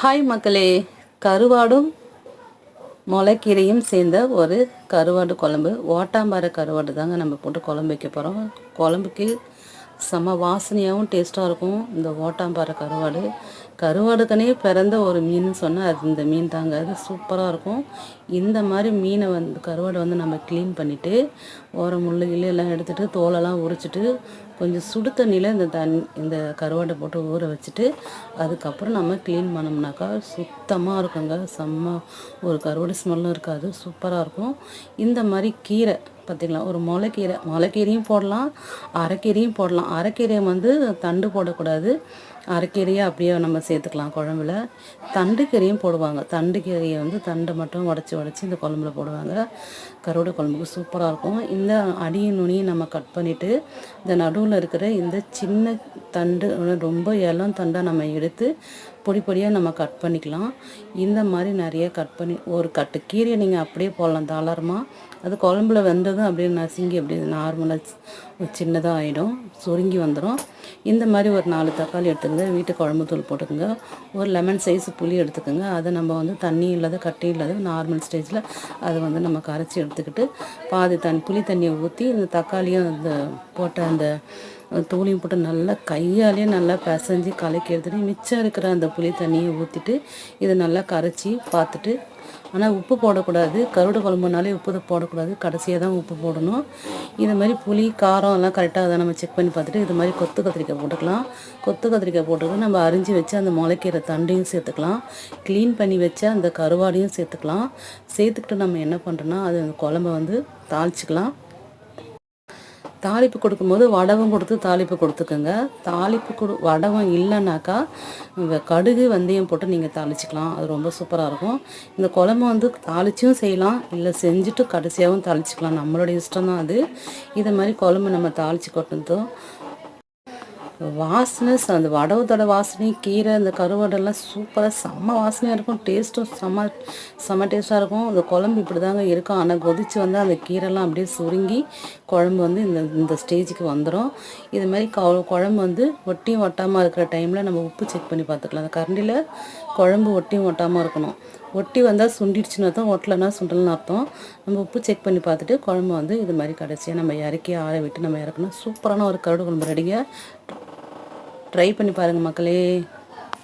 Hi மக்களே, கருவாடும் முளைக்கீரையும் சேர்ந்த ஒரு கருவாடு குழம்பு. ஓட்டாம்பாறை கருவாடு தாங்க நம்ம போட்டு குழம்பு வைக்க போகிறோம். குழம்புக்கு செம்ம வாசனையாகவும் டேஸ்ட்டாக இருக்கும் இந்த ஓட்டாம்பாறை கருவாடு. கருவாடுக்கனே பிறந்த ஒரு மீன் சொன்னால் அது இந்த மீன் தாங்க. அது சூப்பராக இருக்கும். இந்த மாதிரி மீனை கருவாடை நம்ம க்ளீன் பண்ணிவிட்டு முள்ளு எல்லாம் எடுத்துகிட்டு தோலெல்லாம் உரிச்சிட்டு கொஞ்சம் சுடு தண்ணியில் இந்த கருவாடை போட்டு ஊற வச்சுட்டு அதுக்கப்புறம் நம்ம க்ளீன் பண்ணோம்னாக்கா சுத்தமாக இருக்குங்க. செம்ம ஒரு கருவாடு ஸ்மெல்லும் இருக்காது, சூப்பராக இருக்கும். இந்த மாதிரி கீரை பார்த்திங்களா, ஒரு முளைக்கீரையும் போடலாம், அரைக்கீரையும் போடலாம். அரைக்கீரையை தண்டு போடக்கூடாது, அரைக்கீரையை அப்படியே நம்ம சேர்த்துக்கலாம் குழம்புல. தண்டு கீரையும் போடுவாங்க. தண்டு கீரையை தண்டை மட்டும் உடச்சி இந்த குழம்புல போடுவாங்க. கருவாடு குழம்புக்கு சூப்பராக இருக்கும். இந்த அடியும் நுனியும் நம்ம கட் பண்ணிவிட்டு இந்த நடுவில் இருக்கிற இந்த சின்ன தண்டு ரொம்ப இளம் தண்டாக நம்ம எடுத்து பொடி பொடியாக நம்ம கட் பண்ணிக்கலாம். இந்த மாதிரி நிறைய கட் பண்ணி ஒரு கட்டு கீரையை நீங்கள் அப்படியே போடலாம் தாராளமாக. அது குழம்புல வெந்ததும் அப்படியே நசுங்கி அப்படியே நார்மலாக சின்னதாக ஆகிடும், சுருங்கி வந்துடும். இந்த மாதிரி ஒரு 4 தக்காளி எடுத்துக்கங்க, வீட்டு குழம்பு தூள் போட்டுக்கோங்க. ஒரு லெமன் சைஸ் புளி எடுத்துக்கோங்க. அதை நம்ம தண்ணி இல்லாத கட்டி இல்லாத நார்மல் ஸ்டேஜில் அதை நம்ம கரைச்சி எடுத்துக்கிட்டு பாதி புளி தண்ணியை ஊற்றி இந்த தக்காளியும் போட்ட அந்த தூளியும் போட்டு நல்லா கையாலே நல்லா பிசைஞ்சு கலக்கி எடுத்துகிட்டு மிச்சம் இருக்கிற அந்த புளி தண்ணியை ஊற்றிட்டு இதை நல்லா கரைச்சி பார்த்துட்டு, ஆனால் உப்பு போடக்கூடாது. கருவாடு குழம்புனாலே உப்பு போடக்கூடாது, கடைசியாக தான் உப்பு போடணும். இது மாதிரி புளி காரம் எல்லாம் கரெக்டாக அதை நம்ம செக் பண்ணி பார்த்துட்டு இது மாதிரி கொத்து கத்திரிக்காய் போட்டுக்கலாம். கொத்து கத்திரிக்காய் போட்டுட்டு நம்ம அரிஞ்சு வச்சு அந்த முளைக்கீரை தண்டையும் சேர்த்துக்கலாம். க்ளீன் பண்ணி வச்ச அந்த கருவாடையும் சேர்த்துக்கலாம். சேர்த்துக்கிட்டு நம்ம என்ன பண்ணுறோன்னா அது அந்த குழம்பை தாளிச்சிக்கலாம். தாளிப்பு கொடுக்கும்போது வடகம் கொடுத்து தாளிப்பு கொடுத்துக்கோங்க. வடகம் இல்லைனாக்கா கடுகு வெந்தயம் போட்டு நீங்கள் தாளிச்சிக்கலாம். அது ரொம்ப சூப்பராக இருக்கும். இந்த குழம்பு தாளிச்சும் செய்யலாம், இல்லை செஞ்சுட்டு கடைசியாகவும் தாளிச்சிக்கலாம். நம்மளோட இஷ்டம் தான் அது. இதை மாதிரி குழம்பு நம்ம தாளித்து கொட்டினதும் வாசனை, அந்த வடவத்தோட வாசனை, கீரை, அந்த கருவாடெல்லாம் சூப்பராக செம்ம வாசனையாக இருக்கும். டேஸ்ட்டும் செம்ம டேஸ்ட்டாக இருக்கும். அந்த குழம்பு இப்படி தாங்க இருக்கும். ஆனால் கொதித்து அந்த கீரைலாம் அப்படியே சுருங்கி குழம்பு இந்த ஸ்டேஜுக்கு வந்துடும். இது மாதிரி குழம்பு ஒட்டியும் ஒட்டாமல் இருக்கிற டைமில் நம்ம உப்பு செக் பண்ணி பார்த்துக்கலாம். அந்த கரண்டியில் குழம்பு ஒட்டியும் ஒட்டாமல் இருக்கணும். ஒட்டி வந்தால் சுண்டிடுச்சுன்னு அர்த்தம், ஒட்டலைன்னா சுண்டல்னு அர்த்தம். நம்ம உப்பு செக் பண்ணி பார்த்துட்டு குழம்பு இது மாதிரி கடைசியாக நம்ம இறக்கி ஆற விட்டு நம்ம இறக்கணும். சூப்பரான ஒரு கருவாடு குழம்பு ரெடிங்க. ட்ரை பண்ணி பாருங்கள் மக்களே.